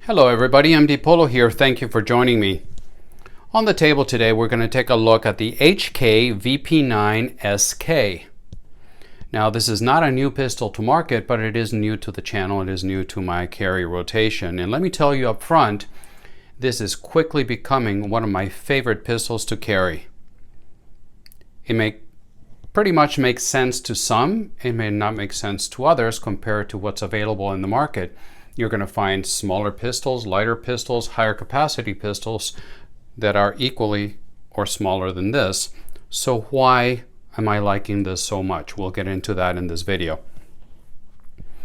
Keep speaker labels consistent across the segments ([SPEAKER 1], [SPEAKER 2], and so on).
[SPEAKER 1] Hello everybody, MD Polo here. Thank you for joining me. On the table today we're going to take a look at the HK VP9SK. Now this is not a new pistol to market, but it is new to the channel. It is new to my carry rotation. And let me tell you up front, this is quickly becoming one of my favorite pistols to carry. It pretty much makes sense to some. It may not make sense to others compared to what's available in the market. You're going to find smaller pistols, lighter pistols, higher capacity pistols that are equally or smaller than this. So why am I liking this so much? We'll get into that in this video.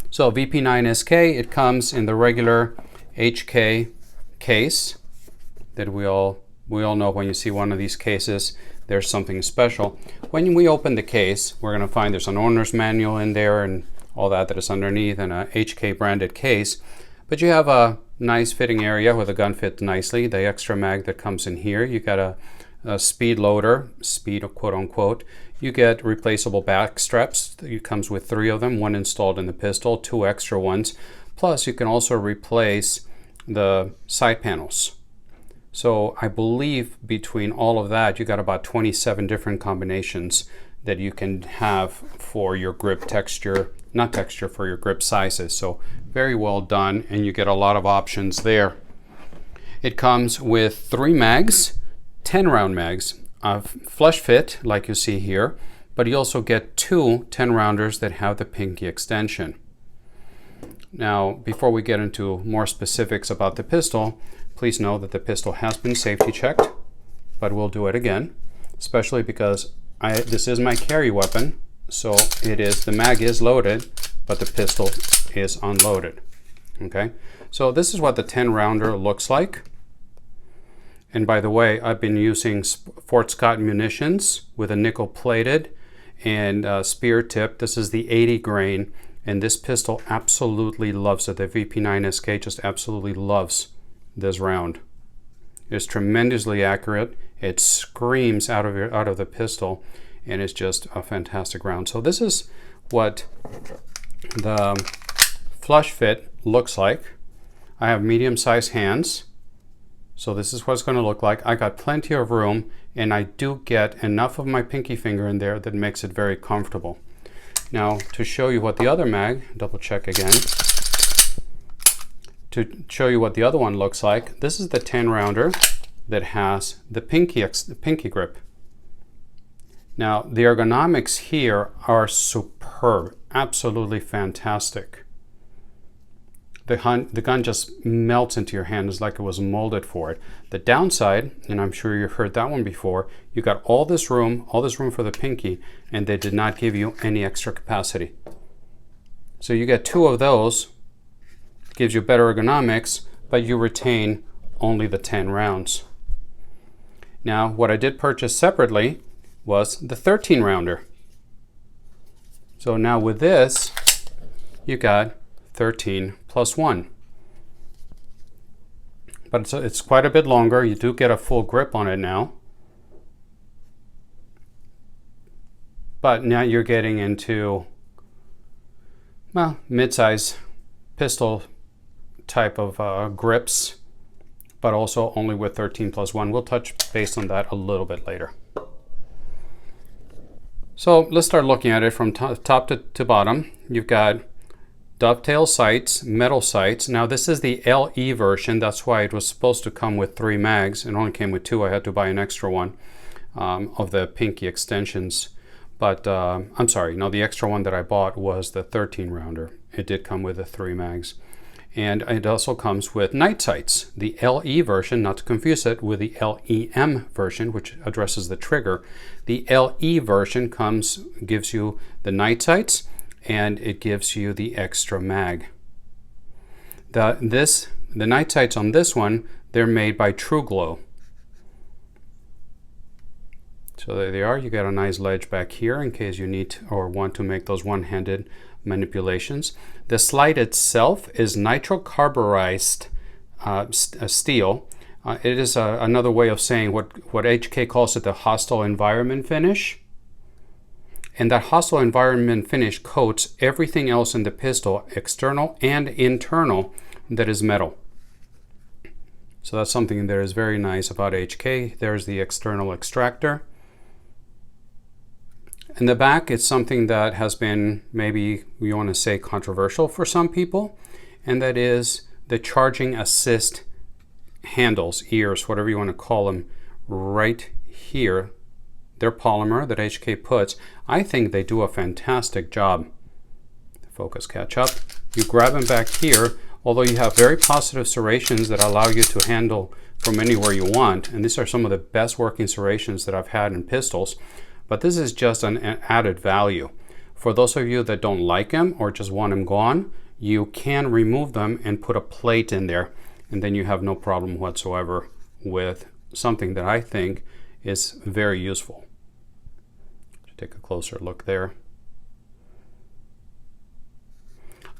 [SPEAKER 1] So VP9SK, it comes in the regular HK case that we all know. When you see one of these cases, there's something special. When we open the case, we're going to find there's an owner's manual in there and all that is underneath, and a HK branded case. But you have a nice fitting area where the gun fits nicely. The extra mag that comes in here. You got a speed loader, speed quote unquote. You get replaceable back straps. It comes with 3 of them, 1 installed in the pistol, 2 extra ones. Plus you can also replace the side panels. So I believe between all of that, you got about 27 different combinations that you can have for your grip texture, for your grip sizes. So very well done, and you get a lot of options there. It comes with 3 mags, 10 round mags, flush fit like you see here, but you also get 2 10 rounders that have the pinky extension. Now, before we get into more specifics about the pistol, please know that the pistol has been safety checked, but we'll do it again, especially because this is my carry weapon, so the mag is loaded, but the pistol is unloaded. Okay, so this is what the 10 rounder looks like. And by the way, I've been using Fort Scott munitions with a nickel plated and spear tip. This is the 80 grain, and this pistol absolutely loves it. The VP9SK just absolutely loves this round. It's tremendously accurate. It screams out of the pistol, and it's just a fantastic round. So this is what the flush fit looks like. I have medium-sized hands, so this is what it's going to look like. I got plenty of room, and I do get enough of my pinky finger in there that makes it very comfortable. Now, to show you what the other mag, double check again, to show you what the other one looks like, this is the 10 rounder that has the pinky grip. Now, the ergonomics here are superb, absolutely fantastic. The gun just melts into your hand. It's like it was molded for it. The downside, and I'm sure you've heard that one before, you got all this room for the pinky, and they did not give you any extra capacity. So you get 2 of those, gives you better ergonomics, but you retain only the 10 rounds. Now, what I did purchase separately was the 13 rounder. So now with this, you got 13 plus 1. But it's quite a bit longer. You do get a full grip on it now. But now you're getting into, well, mid-size pistol type of grips, but also only with 13 plus 1. We'll touch base on that a little bit later. So let's start looking at it from top to bottom. You've got dovetail sights, metal sights. Now this is the LE version. That's why it was supposed to come with 3 mags. It only came with 2. I had to buy an extra one of the pinky extensions. But I'm sorry, no, the extra one that I bought was the 13 rounder. It did come with the 3 mags. And it also comes with night sights. The LE version, not to confuse it with the LEM version, which addresses the trigger. The LE version gives you the night sights, and it gives you the extra mag. The night sights on this one, they're made by True Glow. So there they are. You got a nice ledge back here in case you need or want to make those one-handed manipulations. The slide itself is nitrocarburized steel. It is another way of saying what HK calls it the hostile environment finish. And that hostile environment finish coats everything else in the pistol, external and internal, that is metal. So that's something that is very nice about HK. There's the external extractor. In the back, it's something that has been, maybe we want to say, controversial for some people, and that is the charging assist handles, ears, whatever you want to call them, right here. They're polymer that HK puts. I think they do a fantastic job. Focus catch up. You grab them back here, although you have very positive serrations that allow you to handle from anywhere you want, and these are some of the best working serrations that I've had in pistols. But this is just an added value. For those of you that don't like them or just want them gone, you can remove them and put a plate in there, and then you have no problem whatsoever with something that I think is very useful. Take a closer look there.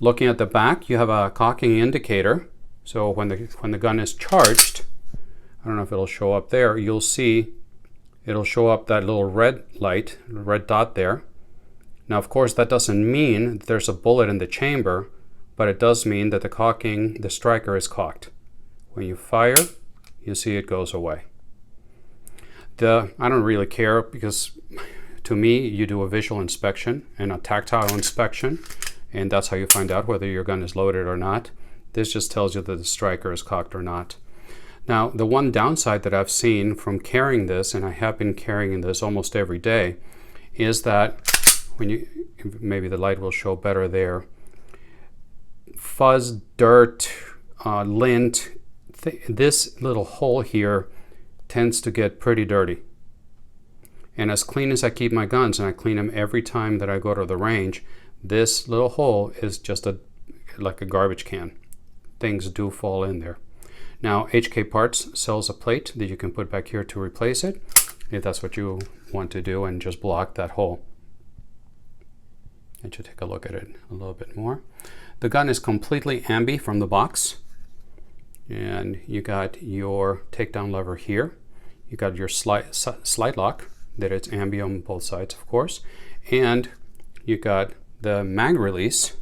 [SPEAKER 1] Looking at the back, you have a cocking indicator. So when the gun is charged, I don't know if it'll show up there, you'll see it'll show up that little red light, red dot there. Now, of course, that doesn't mean that there's a bullet in the chamber, but it does mean that the striker is cocked. When you fire, you see it goes away. I don't really care, because to me, you do a visual inspection and a tactile inspection, and that's how you find out whether your gun is loaded or not. This just tells you that the striker is cocked or not. Now, the one downside that I've seen from carrying this, and I have been carrying this almost every day, is that when maybe the light will show better there, fuzz, dirt, lint, this little hole here tends to get pretty dirty. And as clean as I keep my guns, and I clean them every time that I go to the range, this little hole is just like a garbage can. Things do fall in there. Now, HK Parts sells a plate that you can put back here to replace it, if that's what you want to do, and just block that hole. Let you take a look at it a little bit more. The gun is completely ambi from the box, and you got your takedown lever here. You got your slide lock that it's ambi on both sides, of course, and you got the mag release,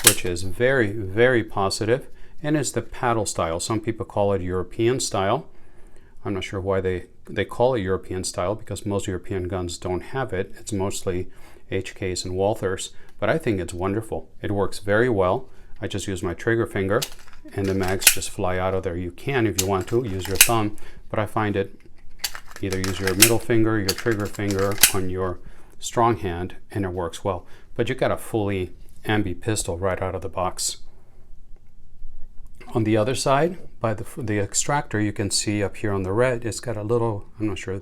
[SPEAKER 1] which is very, very positive. And it's the paddle style. Some people call it European style. I'm not sure why they call it European style, because most European guns don't have it. It's mostly HKs and Walthers, but I think it's wonderful. It works very well. I just use my trigger finger and the mags just fly out of there. You can, if you want to, use your thumb, but I find it either use your middle finger, your trigger finger on your strong hand, and it works well. But you got a fully ambi pistol right out of the box. On the other side, by the extractor, you can see up here on the red, it's got a little, I'm not sure,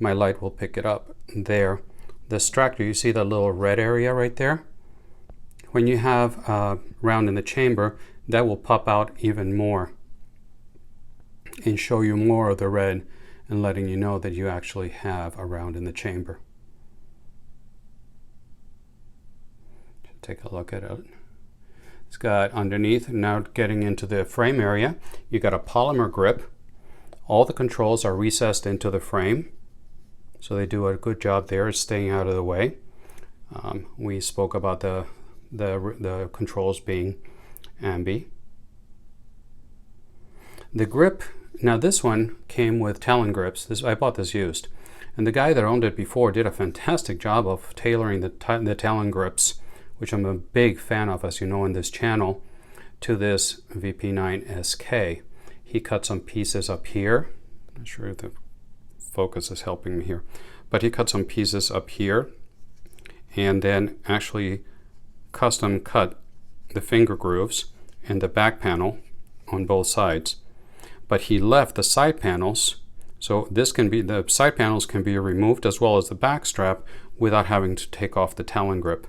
[SPEAKER 1] my light will pick it up there. The extractor, you see that little red area right there? When you have a round in the chamber, that will pop out even more and show you more of the red and letting you know that you actually have a round in the chamber. Take a look at it. It's got underneath, now getting into the frame area, you got a polymer grip. All the controls are recessed into the frame, so they do a good job there staying out of the way. We spoke about the controls being ambi. The grip, now this one came with Talon Grips. I bought this used, and the guy that owned it before did a fantastic job of tailoring the Talon Grips, which I'm a big fan of, as you know, in this channel, to this VP9SK. He cut some pieces up here. I'm not sure if the focus is helping me here, but he cut some pieces up here and then actually custom cut the finger grooves and the back panel on both sides. But he left the side panels, so the side panels can be removed as well as the back strap without having to take off the Talon grip.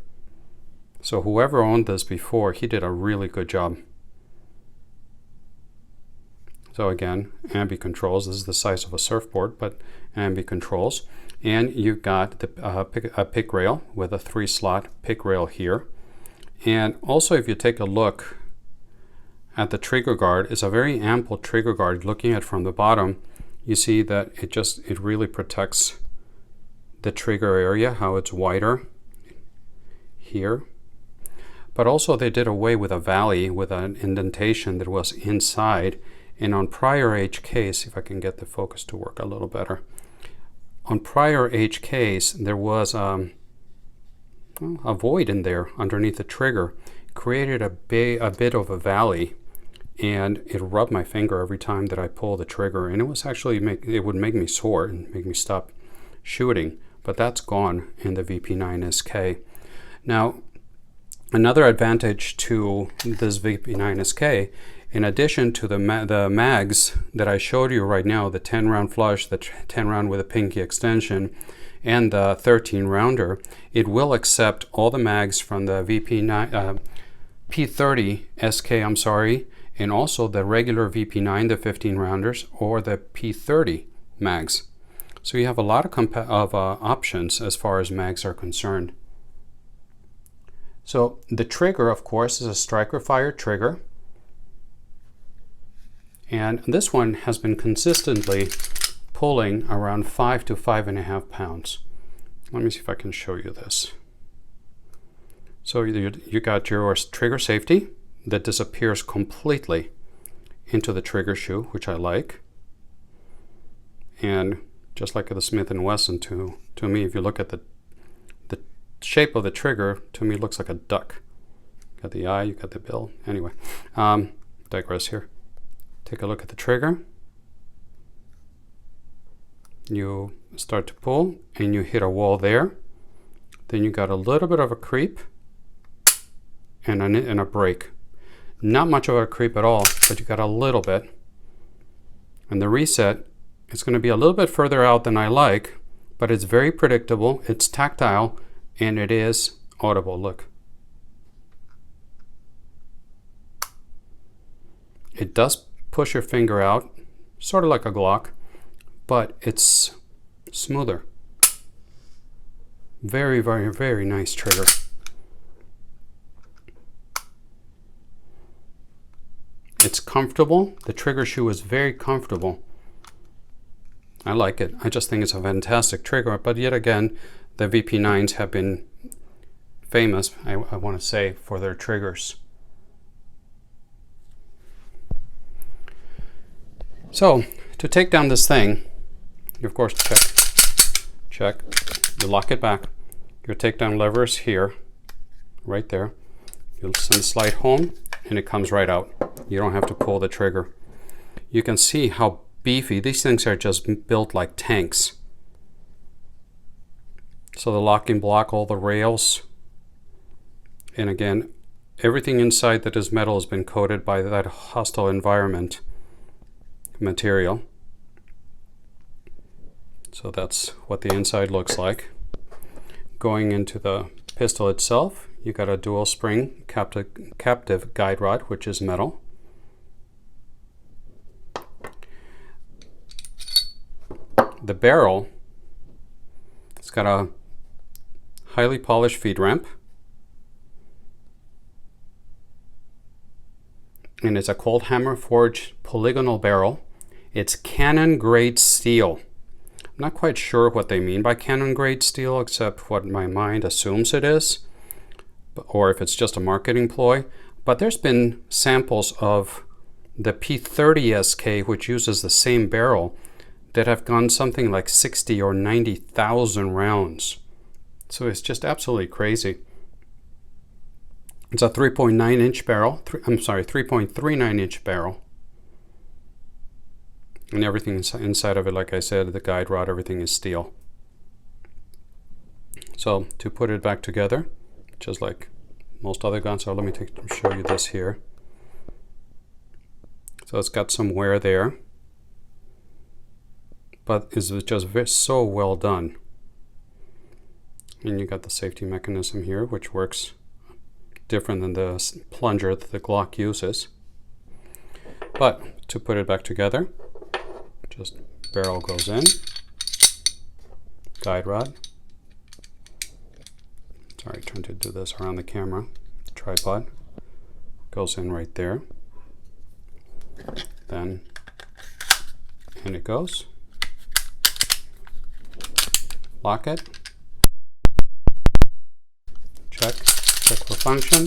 [SPEAKER 1] So whoever owned this before, he did a really good job. So again, ambi controls. This is the size of a surfboard, but ambi controls. And you've got a pick rail with a 3-slot pick rail here. And also, if you take a look at the trigger guard, it's a very ample trigger guard. Looking at it from the bottom, you see that it really protects the trigger area, how it's wider here. But also they did away with a valley with an indentation that was inside, And on prior HKs, see if I can get the focus to work a little better. On prior HKs, there was a void in there underneath the trigger, created a bit of a valley, and it rubbed my finger every time that I pull the trigger, and it was actually it would make me sore and make me stop shooting. But that's gone in the VP9SK. Now, another advantage to this VP9SK, in addition to the mags that I showed you right now, the 10 round flush, the 10 round with a pinky extension, and the 13 rounder, it will accept all the mags from the P30SK, I'm sorry, and also the regular VP9, the 15 rounders, or the P30 mags. So you have a lot of options as far as mags are concerned. So the trigger, of course, is a striker fire trigger. And this one has been consistently pulling around 5 to 5.5 pounds. Let me see if I can show you this. So you got your trigger safety that disappears completely into the trigger shoe, which I like. And just like the Smith & Wesson, to me, if you look at the shape of the trigger, to me it looks like a duck. Got the eye, you got the bill. Anyway, digress here. Take a look at the trigger. You start to pull and you hit a wall there. Then you got a little bit of a creep and a break. Not much of a creep at all, but you got a little bit. And the reset is going to be a little bit further out than I like, but it's very predictable, it's tactile, and it is audible. Look. It does push your finger out, sort of like a Glock, but it's smoother. Very, very, very nice trigger. It's comfortable. The trigger shoe is very comfortable. I like it. I just think it's a fantastic trigger, but yet again, the VP9s have been famous, I want to say, for their triggers. So, to take down this thing, you of course check, you lock it back. Your takedown lever is here, right there. You'll send the slide home and it comes right out. You don't have to pull the trigger. You can see how beefy, these things are just built like tanks. So the locking block, all the rails, and again, everything inside that is metal has been coated by that hostile environment material. So that's what the inside looks like. Going into the pistol itself, you got a dual spring captive guide rod, which is metal. The barrel, it's got a highly polished feed ramp, and it's a cold hammer forged polygonal barrel. It's cannon grade steel. I'm not quite sure what they mean by cannon grade steel, except what my mind assumes it is, or if it's just a marketing ploy. But there's been samples of the P30SK, which uses the same barrel, that have gone something like 60 or 90,000 rounds. So it's just absolutely crazy. It's a 3.9-inch barrel. 3.39-inch barrel. And everything inside of it, like I said, the guide rod, everything is steel. So to put it back together, just like most other guns, so let me show you this here. So it's got some wear there, but it's just so well done. And you got the safety mechanism here, which works different than the plunger that the Glock uses. But to put it back together, just barrel goes in, guide rod. Sorry, trying to do this around the camera. Tripod goes in right there. Then in it goes. Lock it. Check for function.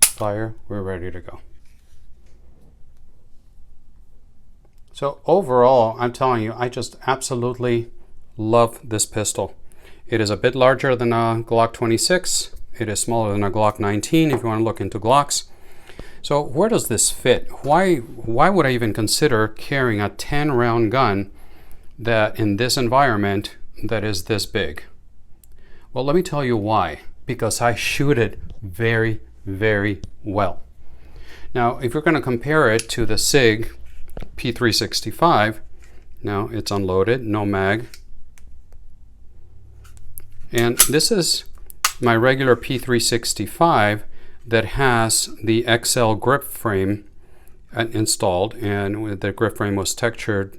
[SPEAKER 1] Fire. We're ready to go. So overall, I'm telling you, I just absolutely love this pistol. It is a bit larger than a Glock 26. It is smaller than a Glock 19 if you want to look into Glocks. So where does this fit? Why would I even consider carrying a 10-round gun that in this environment that is this big? Well, let me tell you why. Because I shoot it very, very well. Now, if you're going to compare it to the SIG P365, now it's unloaded, no mag. And this is my regular P365 that has the XL grip frame installed, and the grip frame was textured.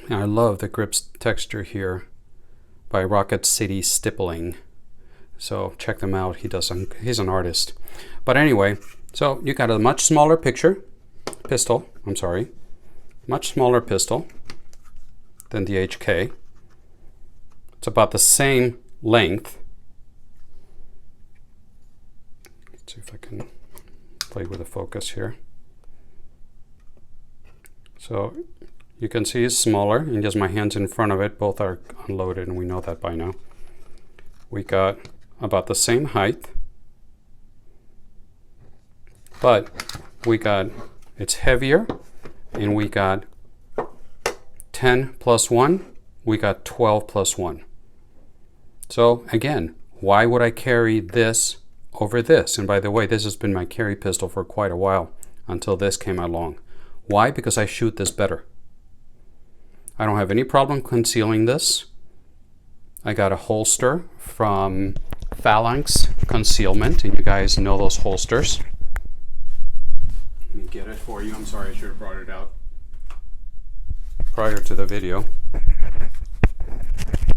[SPEAKER 1] I love the grips texture here by Rocket City Stippling. So check them out. He's an artist. But anyway, so you got a much smaller pistol, much smaller pistol than the HK. It's about the same length. Let's see if I can play with the focus here. So you can see it's smaller, and just my hands in front of it, both are unloaded, and we know that by now. We got about the same height, but it's heavier, and we got 10 plus 1, we got 12 plus 1. So again, why would I carry this over this? And by the way, this has been my carry pistol for quite a while until this came along. Why? Because I shoot this better. I don't have any problem concealing this. I got a holster from Phalanx Concealment, and you guys know those holsters. Let me get it for you. I'm sorry, I should have brought it out prior to the video.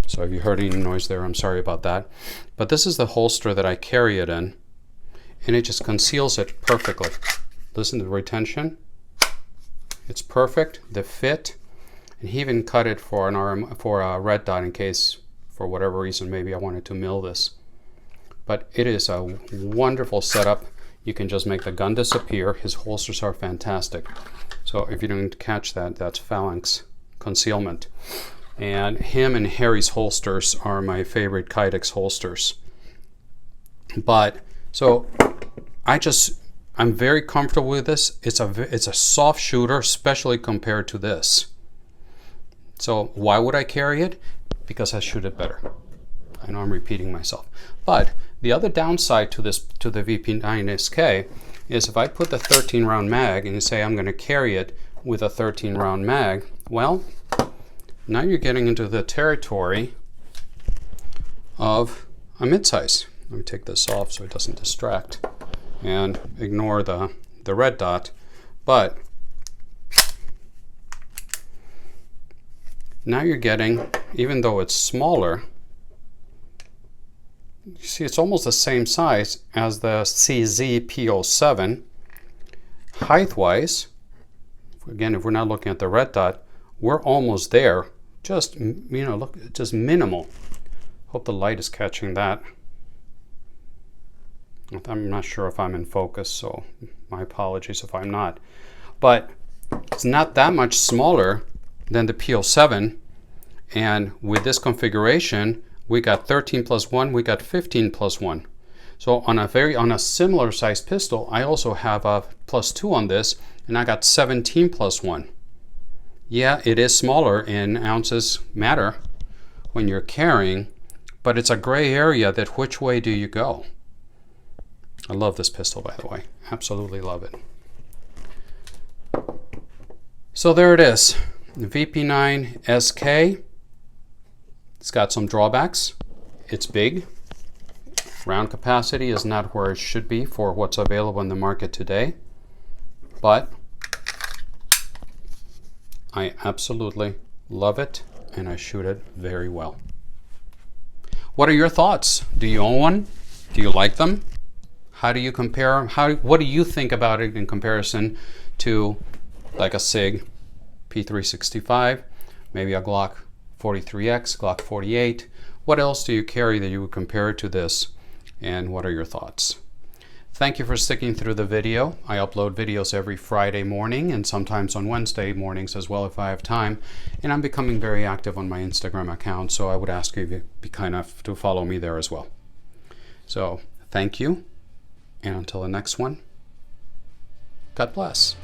[SPEAKER 1] So if you heard any noise there, I'm sorry about that. But this is the holster that I carry it in, and it just conceals it perfectly. Listen to the retention. It's perfect. The fit, and he even cut it for a red dot in case, for whatever reason, maybe I wanted to mill this. But it is a wonderful setup. You can just make the gun disappear. His holsters are fantastic. So if you didn't catch that, that's Phalanx Concealment. And him and Harry's holsters are my favorite Kydex holsters. But so I'm very comfortable with this. It's a soft shooter, especially compared to this. So why would I carry it? Because I shoot it better. I know I'm repeating myself. But the other downside to the VP9SK is if I put the 13-round mag and you say I'm going to carry it with a 13-round mag, well, now you're getting into the territory of a midsize. Let me take this off so it doesn't distract and ignore the red dot. But now you're getting, even though it's smaller, you see it's almost the same size as the CZ P07. Height-wise, again, if we're not looking at the red dot, we're almost there. Just, look, just minimal. Hope the light is catching that. I'm not sure if I'm in focus, so my apologies if I'm not. But it's not that much smaller than the P07, and with this configuration, we got 13 plus 1, we got 15 plus 1. So on a similar size pistol, I also have a plus 2 on this, and I got 17 plus 1. Yeah, it is smaller, and ounces matter when you're carrying, but it's a gray area that which way do you go? I love this pistol, by the way. Absolutely love it. So there it is, the VP9SK. It's got some drawbacks. It's big. Round capacity is not where it should be for what's available in the market today, but I absolutely love it, and I shoot it very well. What are your thoughts? Do you own one? Do you like them? How do you compare? What do you think about it in comparison to like a SIG P365, maybe a Glock 43X, Glock 48? What else do you carry that you would compare it to this? And what are your thoughts? Thank you for sticking through the video. I upload videos every Friday morning and sometimes on Wednesday mornings as well if I have time. And I'm becoming very active on my Instagram account, so I would ask you to be kind enough to follow me there as well. So thank you, and until the next one, God bless.